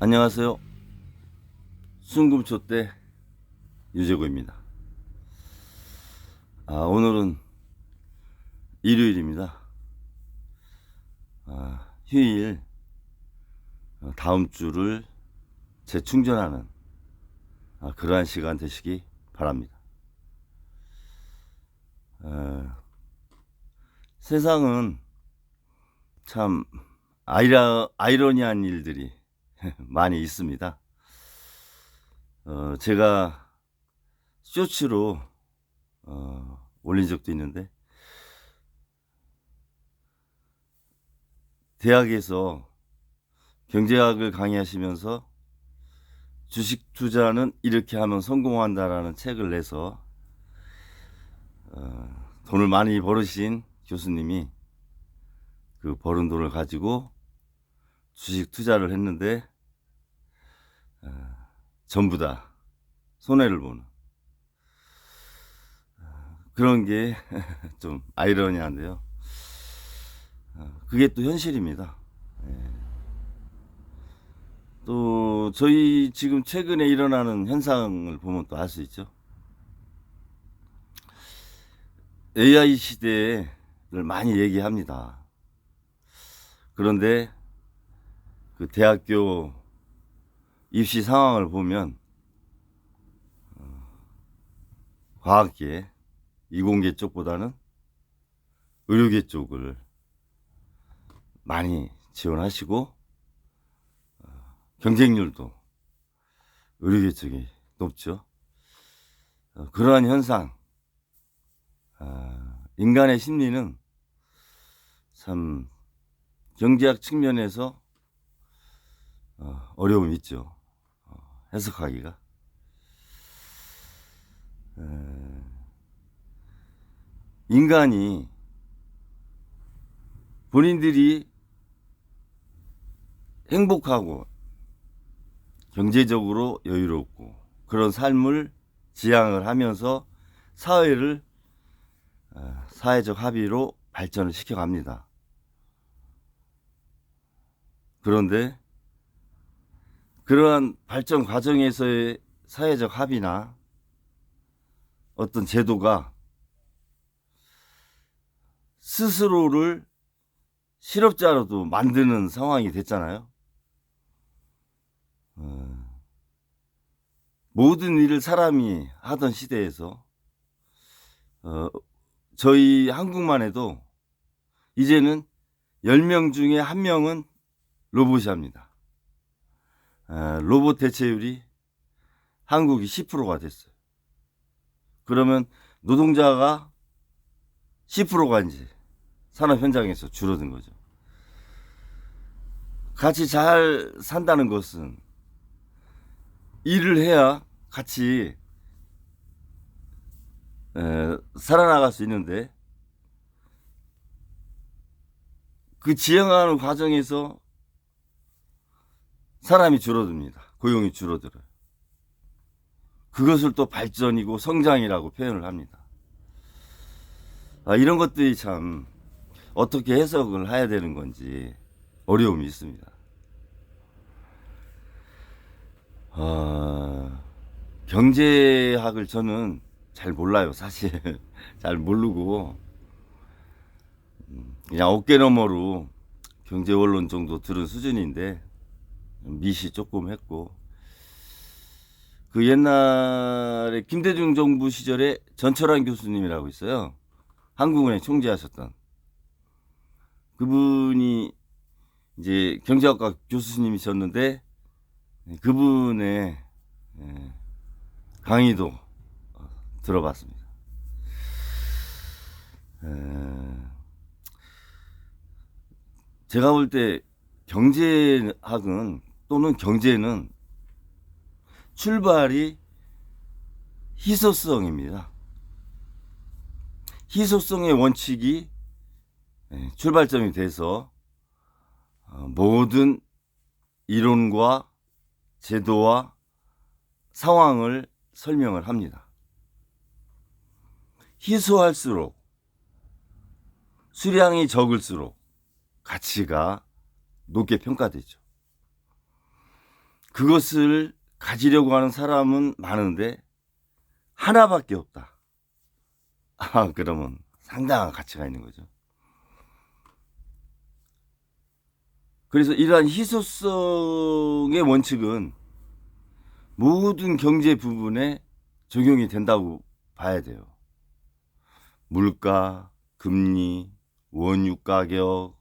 안녕하세요. 순금초대 유재고입니다. 오늘은 일요일입니다. 휴일 다음 주를 재충전하는 그러한 시간 되시기 바랍니다. 세상은 참 아이러니한 일들이 많이 있습니다. 제가 쇼츠로 올린 적도 있는데, 대학에서 경제학을 강의하시면서 주식 투자는 이렇게 하면 성공한다라는 책을 내서 돈을 많이 벌으신 교수님이 그 벌은 돈을 가지고 주식 투자를 했는데 전부 다 손해를 보는 그런 게 좀 아이러니한데요. 그게 또 현실입니다. 또 저희 지금 최근에 일어나는 현상을 보면 또 알 수 있죠. AI 시대를 많이 얘기합니다. 그런데 그 대학교 입시 상황을 보면 과학계, 이공계 쪽보다는 의료계 쪽을 많이 지원하시고, 경쟁률도 의료계 쪽이 높죠. 그러한 현상, 인간의 심리는 참 경제학 측면에서 어려움이 있죠. 해석하기가. 인간이 본인들이 행복하고 경제적으로 여유롭고 그런 삶을 지향을 하면서 사회를 사회적 합의로 발전을 시켜갑니다. 그런데 그러한 발전 과정에서의 사회적 합의나 어떤 제도가 스스로를 실업자로도 만드는 상황이 됐잖아요. 모든 일을 사람이 하던 시대에서 저희 한국만 해도 이제는 10명 중에 1명은 로봇이 합니다. 로봇 대체율이 한국이 10%가 됐어요. 그러면 노동자가 10%가 이제 산업 현장에서 줄어든 거죠. 같이 잘 산다는 것은 일을 해야 같이 살아나갈 수 있는데, 그 지향하는 과정에서 사람이 줄어듭니다. 고용이 줄어들어요. 그것을 또 발전이고 성장이라고 표현을 합니다. 이런 것들이 참 어떻게 해석을 해야 되는 건지 어려움이 있습니다. 경제학을 저는 잘 몰라요. 사실 잘 모르고 그냥 어깨너머로 경제원론 정도 들은 수준인데, 미시 조금 했고, 그 옛날에 김대중 정부 시절에 전철환 교수님이라고 있어요. 한국은행 총재하셨던 그분이 이제 경제학과 교수님이셨는데, 그분의 강의도 들어봤습니다. 제가 볼 때 경제학은 또는 경제는 출발이 희소성입니다. 희소성의 원칙이 출발점이 돼서 모든 이론과 제도와 상황을 설명을 합니다. 희소할수록, 수량이 적을수록 가치가 높게 평가되죠. 그것을 가지려고 하는 사람은 많은데 하나밖에 없다. 그러면 상당한 가치가 있는 거죠. 그래서 이러한 희소성의 원칙은 모든 경제 부분에 적용이 된다고 봐야 돼요. 물가, 금리, 원유 가격,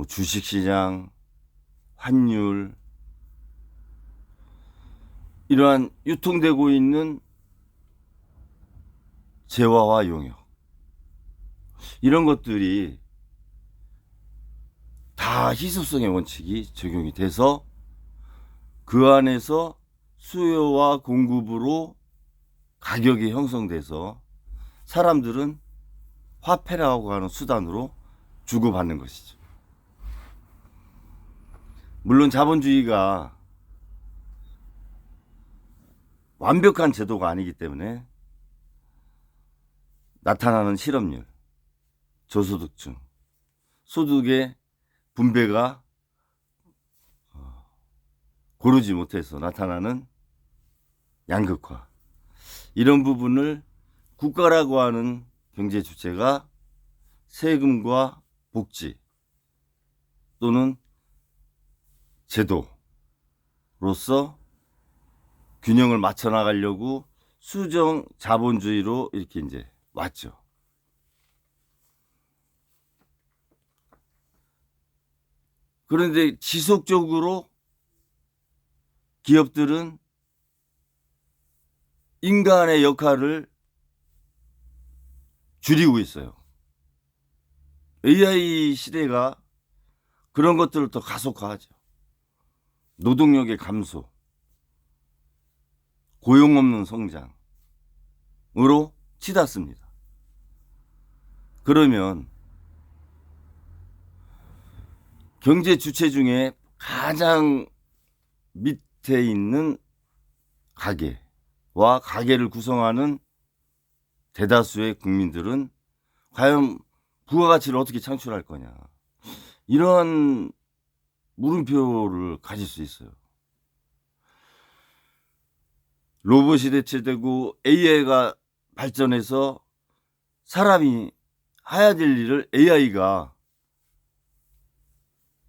주식시장, 환율, 이러한 유통되고 있는 재화와 용역, 이런 것들이 다 희소성의 원칙이 적용이 돼서 그 안에서 수요와 공급으로 가격이 형성돼서 사람들은 화폐라고 하는 수단으로 주고받는 것이죠. 물론 자본주의가 완벽한 제도가 아니기 때문에 나타나는 실업률, 저소득층, 소득의 분배가 고르지 못해서 나타나는 양극화, 이런 부분을 국가라고 하는 경제 주체가 세금과 복지 또는 제도로서 균형을 맞춰 나가려고 수정 자본주의로 이렇게 이제 왔죠. 그런데 지속적으로 기업들은 인간의 역할을 줄이고 있어요. AI 시대가 그런 것들을 더 가속화하죠. 노동력의 감소, 고용 없는 성장으로 치닫습니다. 그러면 경제 주체 중에 가장 밑에 있는 가게와 가게를 구성하는 대다수의 국민들은 과연 부가가치를 어떻게 창출할 거냐, 이러한 물음표를 가질 수 있어요. 로봇이 대체되고 AI가 발전해서 사람이 해야 될 일을 AI가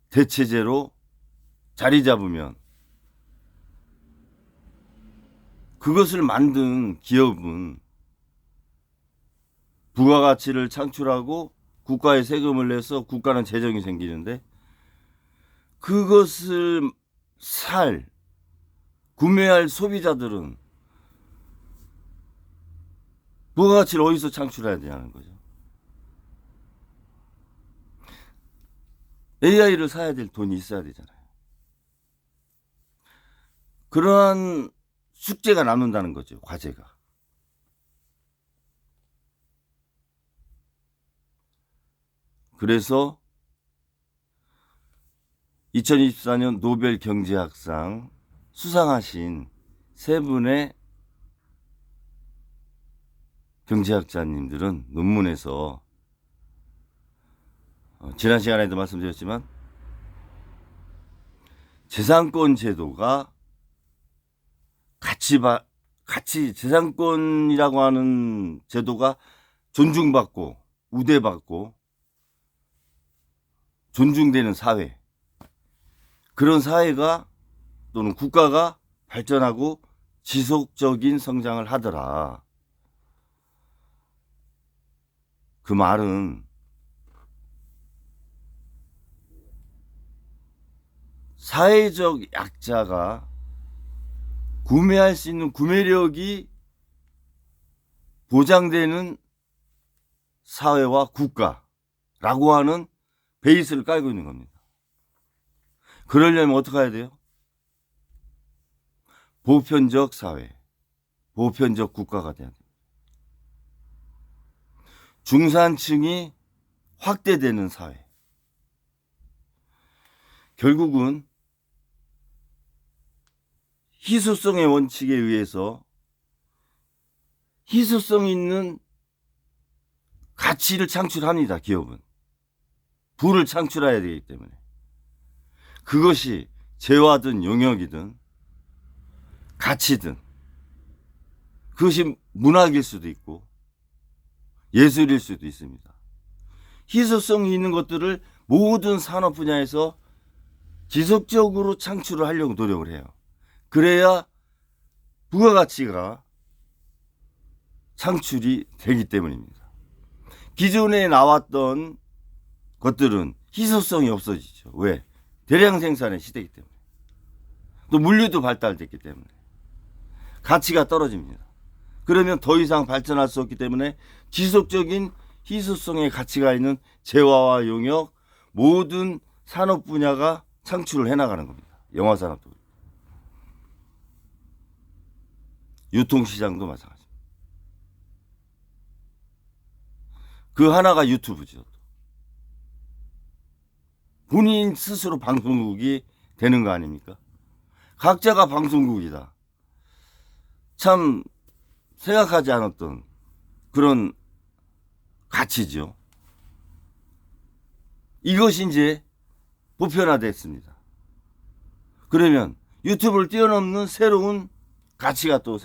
대체제로 자리 잡으면 그것을 만든 기업은 부가가치를 창출하고 국가에 세금을 내서 국가는 재정이 생기는데, 그것을 구매할 소비자들은 부가가치를 어디서 창출해야 되냐는 거죠. AI를 사야 될 돈이 있어야 되잖아요. 그러한 숙제가 남는다는 거죠, 과제가. 그래서 2024년 노벨 경제학상 수상하신 세 분의 경제학자님들은 논문에서 지난 시간에도 말씀드렸지만 재산권 제도가 같이 재산권이라고 하는 제도가 존중받고 우대받고 존중되는 사회, 그런 사회가 또는 국가가 발전하고 지속적인 성장을 하더라. 그 말은 사회적 약자가 구매할 수 있는 구매력이 보장되는 사회와 국가라고 하는 베이스를 깔고 있는 겁니다. 그러려면 어떻게 해야 돼요? 보편적 사회, 보편적 국가가 돼야 돼요. 중산층이 확대되는 사회. 결국은 희소성의 원칙에 의해서 희소성 있는 가치를 창출합니다. 기업은 부를 창출해야 되기 때문에 그것이 재화든 용역이든 가치든 그것이 문학일 수도 있고 예술일 수도 있습니다. 희소성이 있는 것들을 모든 산업 분야에서 지속적으로 창출을 하려고 노력을 해요. 그래야 부가가치가 창출이 되기 때문입니다. 기존에 나왔던 것들은 희소성이 없어지죠. 왜? 대량 생산의 시대이기 때문에. 또 물류도 발달됐기 때문에. 가치가 떨어집니다. 그러면 더 이상 발전할 수 없기 때문에 지속적인 희소성의 가치가 있는 재화와 용역 모든 산업 분야가 창출을 해나가는 겁니다. 영화 산업도. 유통시장도 마찬가지입니다. 그 하나가 유튜브죠. 본인 스스로 방송국이 되는 거 아닙니까? 각자가 방송국이다. 참 생각하지 않았던 그런 가치죠. 이것이 이제 보편화됐습니다. 그러면 유튜브를 뛰어넘는 새로운 가치가 또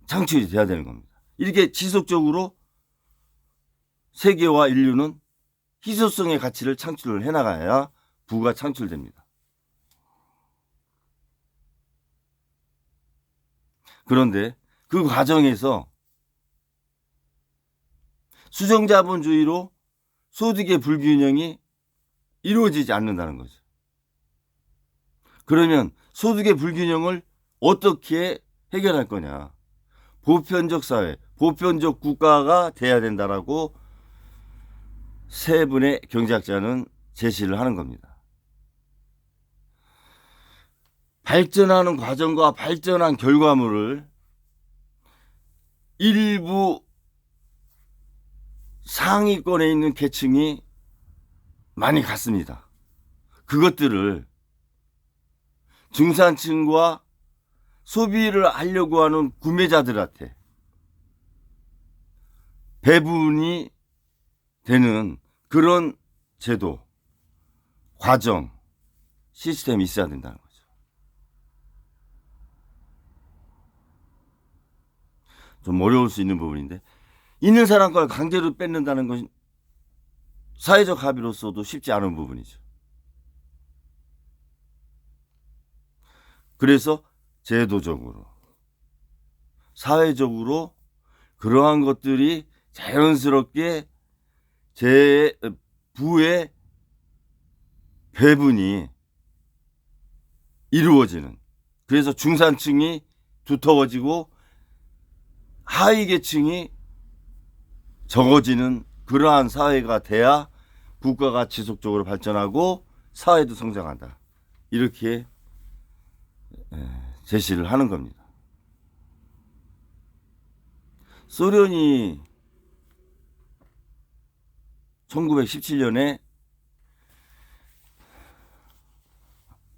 창출이 돼야 되는 겁니다. 이렇게 지속적으로 세계와 인류는 희소성의 가치를 창출을 해나가야 부가 창출됩니다. 그런데 그 과정에서 수정자본주의로 소득의 불균형이 이루어지지 않는다는 거죠. 그러면 소득의 불균형을 어떻게 해결할 거냐. 보편적 사회, 보편적 국가가 돼야 된다라고 세 분의 경제학자는 제시를 하는 겁니다. 발전하는 과정과 발전한 결과물을 일부 상위권에 있는 계층이 많이 갖습니다. 그것들을 중산층과 소비를 하려고 하는 구매자들한테 배분이 되는 그런 제도, 과정, 시스템이 있어야 된다는 거죠. 좀 어려울 수 있는 부분인데 있는 사람 걸 강제로 뺏는다는 것은 사회적 합의로서도 쉽지 않은 부분이죠. 그래서 제도적으로, 사회적으로 그러한 것들이 자연스럽게 부의 배분이 이루어지는, 그래서 중산층이 두터워지고 하위 계층이 적어지는 그러한 사회가 돼야 국가가 지속적으로 발전하고 사회도 성장한다. 이렇게 제시를 하는 겁니다. 소련이 1917년에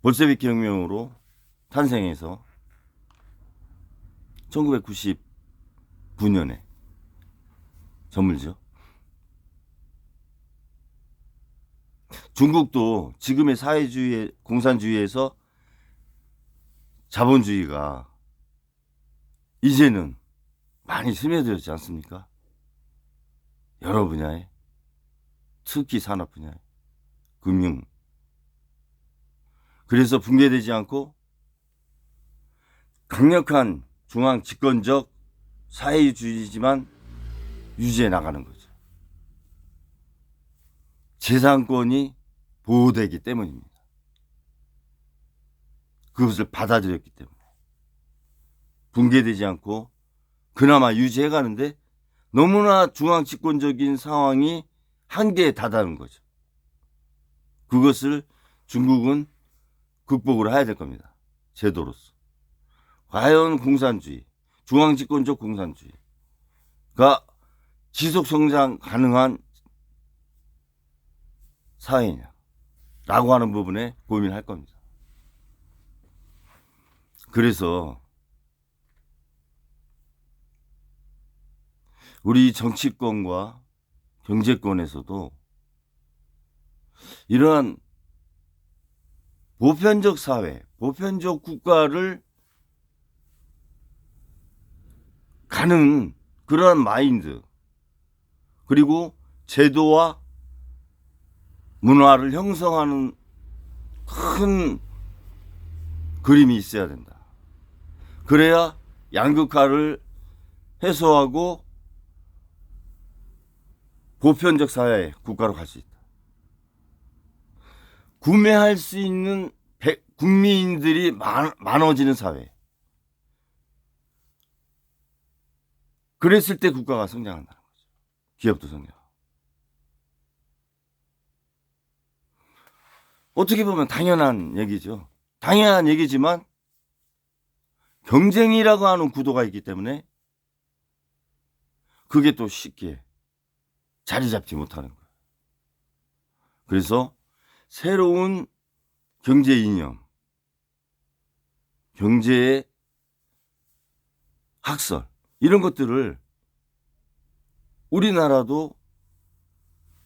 볼셰비키 혁명으로 탄생해서 1999년에 저물죠. 중국도 지금의 사회주의, 공산주의에서 자본주의가 이제는 많이 스며들었지 않습니까? 여러 분야에, 특히 산업 분야에, 금융. 그래서 붕괴되지 않고 강력한 중앙 집권적 사회주의지만 유지해 나가는 거죠. 재산권이 보호되기 때문입니다. 그것을 받아들였기 때문에 붕괴되지 않고 그나마 유지해 가는데 너무나 중앙 집권적인 상황이 한계에 다다른 거죠. 그것을 중국은 극복을 해야 될 겁니다. 제도로서. 과연 공산주의, 중앙 집권적 공산주의가 지속 성장 가능한 사회냐 라고 하는 부분에 고민할 겁니다. 그래서 우리 정치권과 경제권에서도 이러한 보편적 사회, 보편적 국가를 가는 그러한 마인드, 그리고 제도와 문화를 형성하는 큰 그림이 있어야 된다. 그래야 양극화를 해소하고 보편적 사회 국가로 갈 수 있다. 구매할 수 있는 국민들이 많아지는 사회. 그랬을 때 국가가 성장한다는 거죠. 기업도 성장하고. 어떻게 보면 당연한 얘기죠. 당연한 얘기지만 경쟁이라고 하는 구도가 있기 때문에 그게 또 쉽게 자리 잡지 못하는 거예요. 그래서 새로운 경제 이념, 경제의 학설, 이런 것들을 우리나라도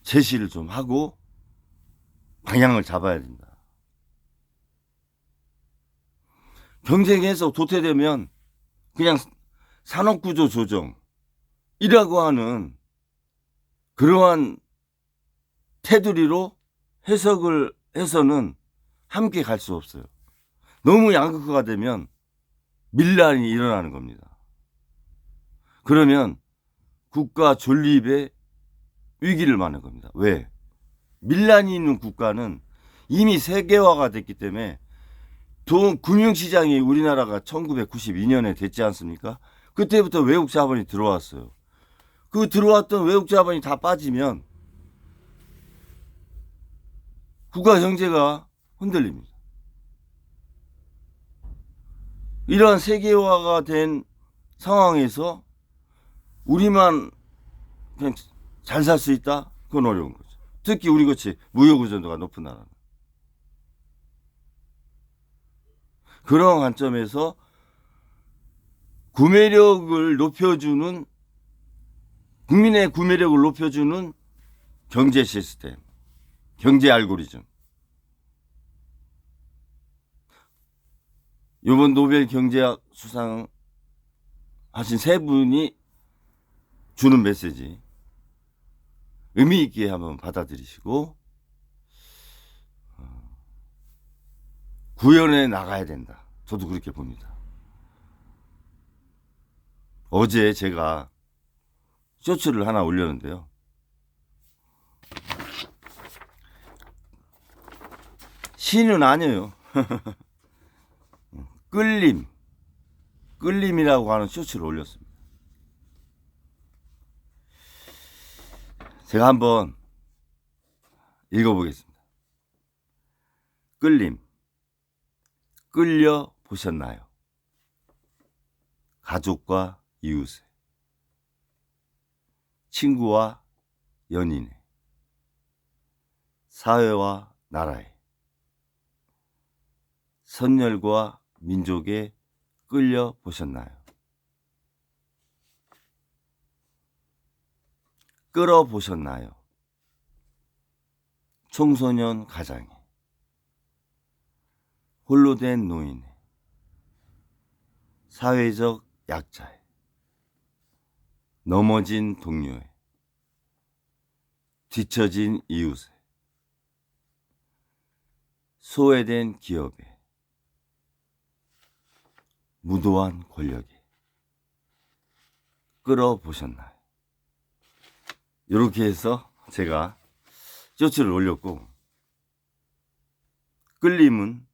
제시를 좀 하고 방향을 잡아야 된다. 경쟁에서 도태되면 그냥 산업구조 조정이라고 하는 그러한 테두리로 해석을 해서는 함께 갈 수 없어요. 너무 양극화가 되면 밀란이 일어나는 겁니다. 그러면 국가 존립의 위기를 맞는 겁니다. 왜? 밀란이 있는 국가는 이미 세계화가 됐기 때문에 금융시장이 우리나라가 1992년에 됐지 않습니까? 그때부터 외국 자본이 들어왔어요. 그 들어왔던 외국 자본이 다 빠지면 국가 경제가 흔들립니다. 이러한 세계화가 된 상황에서 우리만 그냥 잘 살 수 있다? 그건 어려운 거죠. 특히 우리같이 무역 의존도가 높은 나라는. 그런 관점에서 구매력을 높여주는, 국민의 구매력을 높여주는 경제 시스템, 경제 알고리즘. 이번 노벨 경제학 수상 하신 세 분이 주는 메시지 의미 있게 한번 받아들이시고 구현해 나가야 된다. 저도 그렇게 봅니다. 어제 제가 쇼츠를 하나 올렸는데요. 시는 아니에요. 끌림이라고 하는 쇼츠를 올렸습니다. 제가 한번 읽어보겠습니다. 끌림. 끌려 보셨나요? 가족과 이웃에, 친구와 연인에, 사회와 나라에, 선열과 민족에 끌려 보셨나요? 끌어 보셨나요? 청소년 가장에, 홀로 된 노인에, 사회적 약자에, 넘어진 동료에, 뒤처진 이웃에, 소외된 기업에, 무도한 권력에 끌어보셨나요? 이렇게 해서 제가 쇼츠를 올렸고, 끌림은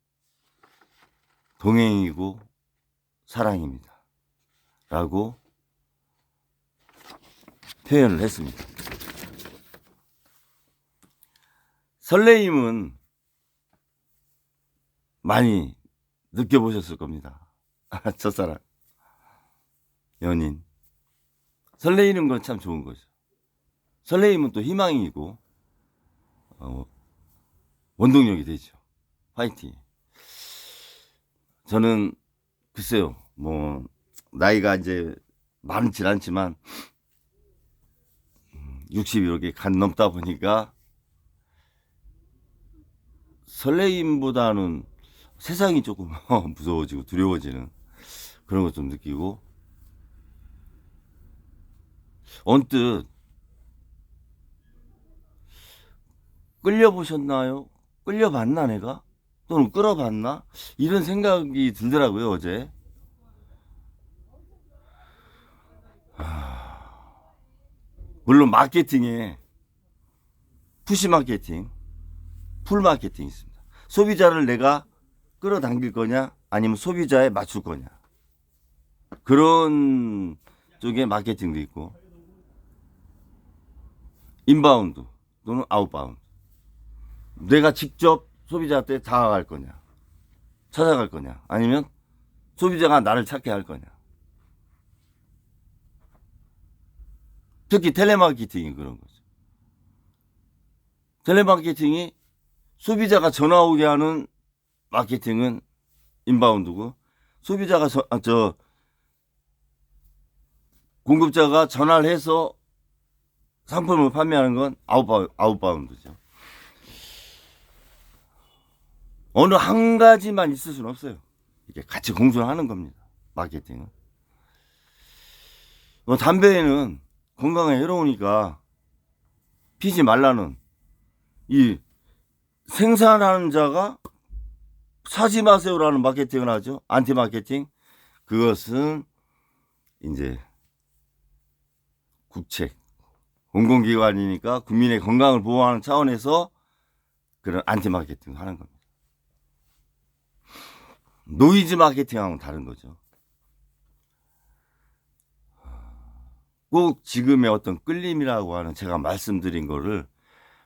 동행이고 사랑입니다 라고 표현을 했습니다. 설레임은 많이 느껴보셨을 겁니다. 첫사랑, 연인. 설레이는 건 참 좋은 거죠. 설레임은 또 희망이고 원동력이 되죠. 파이팅. 저는 글쎄요, 뭐 나이가 이제 많진 않지만 60이 이렇게 간 넘다 보니까 설레임보다는 세상이 조금 무서워지고 두려워지는 그런 것 좀 느끼고, 언뜻 끌려보셨나요? 끌려봤나 내가? 또는 끌어봤나? 이런 생각이 들더라고요, 어제. 물론 마케팅에 푸시 마케팅, 풀 마케팅이 있습니다. 소비자를 내가 끌어당길 거냐, 아니면 소비자에 맞출 거냐. 그런 쪽의 마케팅도 있고, 인바운드 또는 아웃바운드. 내가 직접 소비자한테 다가갈 거냐, 찾아갈 거냐, 아니면 소비자가 나를 찾게 할 거냐. 특히 텔레마케팅이 그런 거죠. 텔레마케팅이 소비자가 전화 오게 하는 마케팅은 인바운드고, 소비자가 공급자가 전화를 해서 상품을 판매하는 건 아웃바운드죠. 어느 한 가지만 있을 수는 없어요. 이게 같이 공존하는 겁니다. 마케팅은. 담배에는 건강에 해로우니까 피지 말라는, 이 생산하는 자가 사지 마세요라는 마케팅을 하죠. 안티 마케팅. 그것은 이제 국책, 공공기관이니까 국민의 건강을 보호하는 차원에서 그런 안티 마케팅을 하는 겁니다. 노이즈 마케팅하고는 다른 거죠. 꼭 지금의 어떤 끌림이라고 하는, 제가 말씀드린 거를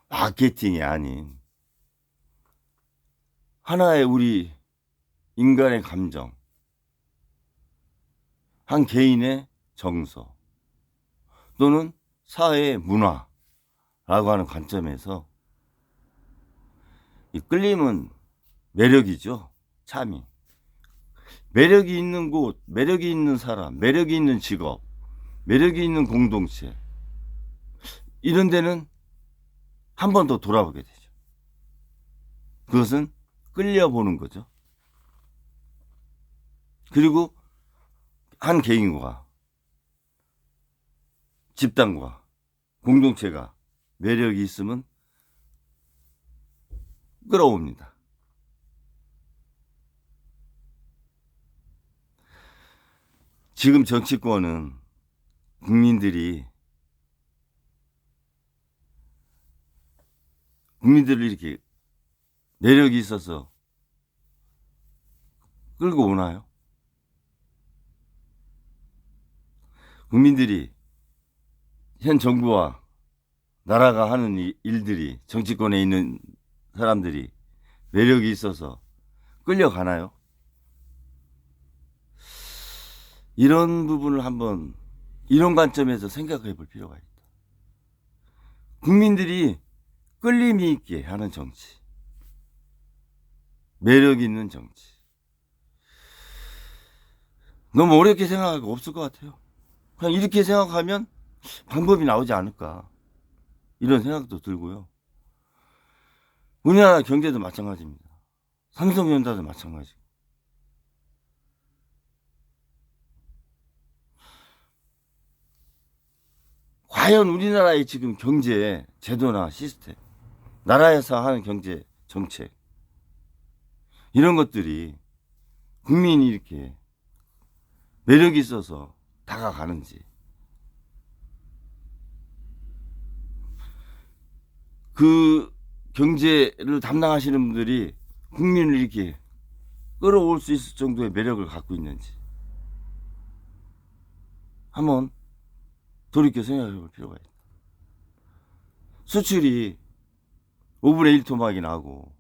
마케팅이 아닌 하나의 우리 인간의 감정, 한 개인의 정서 또는 사회의 문화라고 하는 관점에서, 이 끌림은 매력이죠. 참이. 매력이 있는 곳, 매력이 있는 사람, 매력이 있는 직업, 매력이 있는 공동체, 이런 데는 한 번 더 돌아보게 되죠. 그것은 끌려보는 거죠. 그리고 한 개인과 집단과 공동체가 매력이 있으면 끌어옵니다. 지금 정치권은 국민들을 이렇게 매력이 있어서 끌고 오나요? 국민들이, 현 정부와 나라가 하는 일들이, 정치권에 있는 사람들이 매력이 있어서 끌려가나요? 이런 부분을 한번 이런 관점에서 생각해 볼 필요가 있다. 국민들이 끌림이 있게 하는 정치, 매력 있는 정치, 너무 어렵게 생각할 거 없을 것 같아요. 그냥 이렇게 생각하면 방법이 나오지 않을까, 이런 생각도 들고요. 우리나라 경제도 마찬가지입니다. 삼성전자도 마찬가지고. 과연 우리나라의 지금 경제 제도나 시스템, 나라에서 하는 경제 정책, 이런 것들이 국민이 이렇게 매력이 있어서 다가가는지, 그 경제를 담당하시는 분들이 국민을 이렇게 끌어올 수 있을 정도의 매력을 갖고 있는지 한번 돌이켜 생각해 볼 필요가 있다. 수출이 5분의 1 토막이 나고,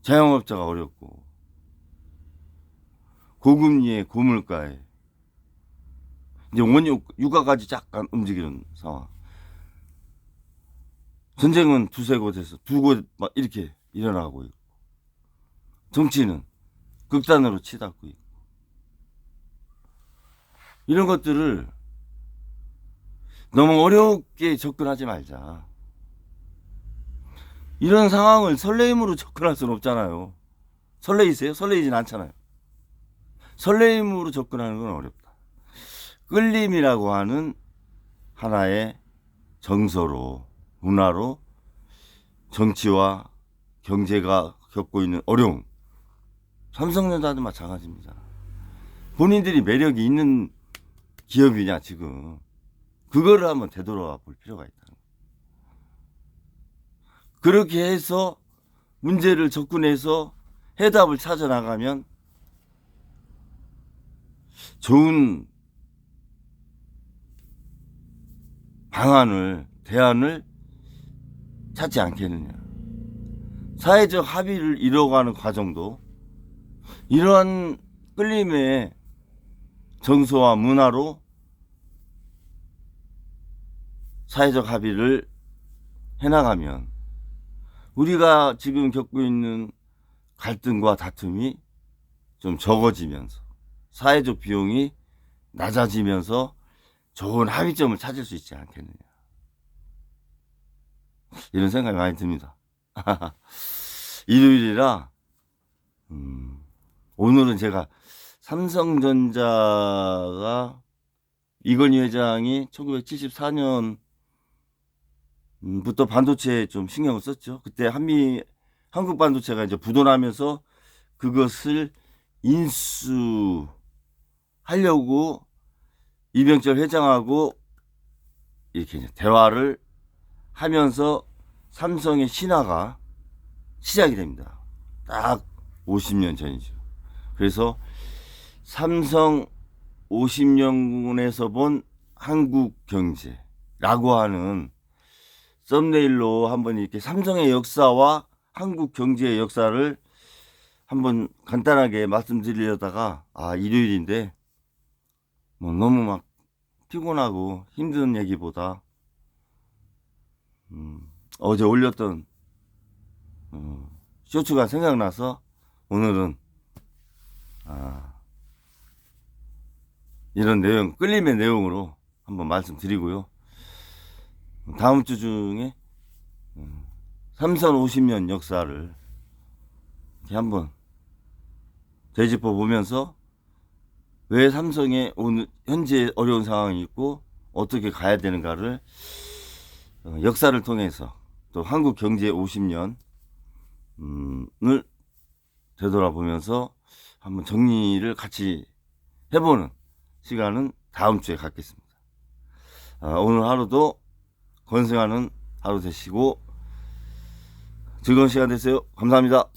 자영업자가 어렵고, 고금리에 고물가에 이제 원유 유가까지 잠깐 움직이는 상황. 전쟁은 두세 곳에서 두 곳 막 이렇게 일어나고 있고, 정치는 극단으로 치닫고 있고, 이런 것들을 너무 어렵게 접근하지 말자. 이런 상황을 설레임으로 접근할 수는 없잖아요. 설레이세요? 설레이진 않잖아요. 설레임으로 접근하는 건 어렵다. 끌림이라고 하는 하나의 정서로, 문화로 정치와 경제가 겪고 있는 어려움, 삼성전자도 마찬가지입니다. 본인들이 매력이 있는 기업이냐 지금 그거를 한번 되돌아 볼 필요가 있다. 그렇게 해서 문제를 접근해서 해답을 찾아 나가면 좋은 방안을, 대안을 찾지 않겠느냐. 사회적 합의를 이뤄가는 과정도 이러한 끌림의 정서와 문화로 사회적 합의를 해나가면 우리가 지금 겪고 있는 갈등과 다툼이 좀 적어지면서 사회적 비용이 낮아지면서 좋은 합의점을 찾을 수 있지 않겠느냐. 이런 생각이 많이 듭니다. 일요일이라 오늘은 제가 삼성전자가 이건희 회장이 1974년부터 반도체에 좀 신경을 썼죠. 그때 한국 반도체가 이제 부도나면서 그것을 인수하려고 이병철 회장하고 이렇게 대화를 하면서 삼성의 신화가 시작이 됩니다. 딱 50년 전이죠. 그래서 삼성 50년에서 본 한국 경제라고 하는 썸네일로 한번 이렇게 삼성의 역사와 한국 경제의 역사를 한번 간단하게 말씀드리려다가 일요일인데 뭐 너무 막 피곤하고 힘든 얘기보다 어제 올렸던 쇼츠가 생각나서 오늘은 이런 내용, 끌림의 내용으로 한번 말씀드리고요. 다음 주 중에 삼성 50년 역사를 이렇게 한번 되짚어 보면서 왜 삼성의 오늘 현재 어려운 상황이 있고 어떻게 가야 되는가를 역사를 통해서 또 한국 경제 50년을 되돌아보면서 한번 정리를 같이 해보는 시간은 다음 주에 갖겠습니다. 오늘 하루도 건승하는 하루 되시고 즐거운 시간 되세요. 감사합니다.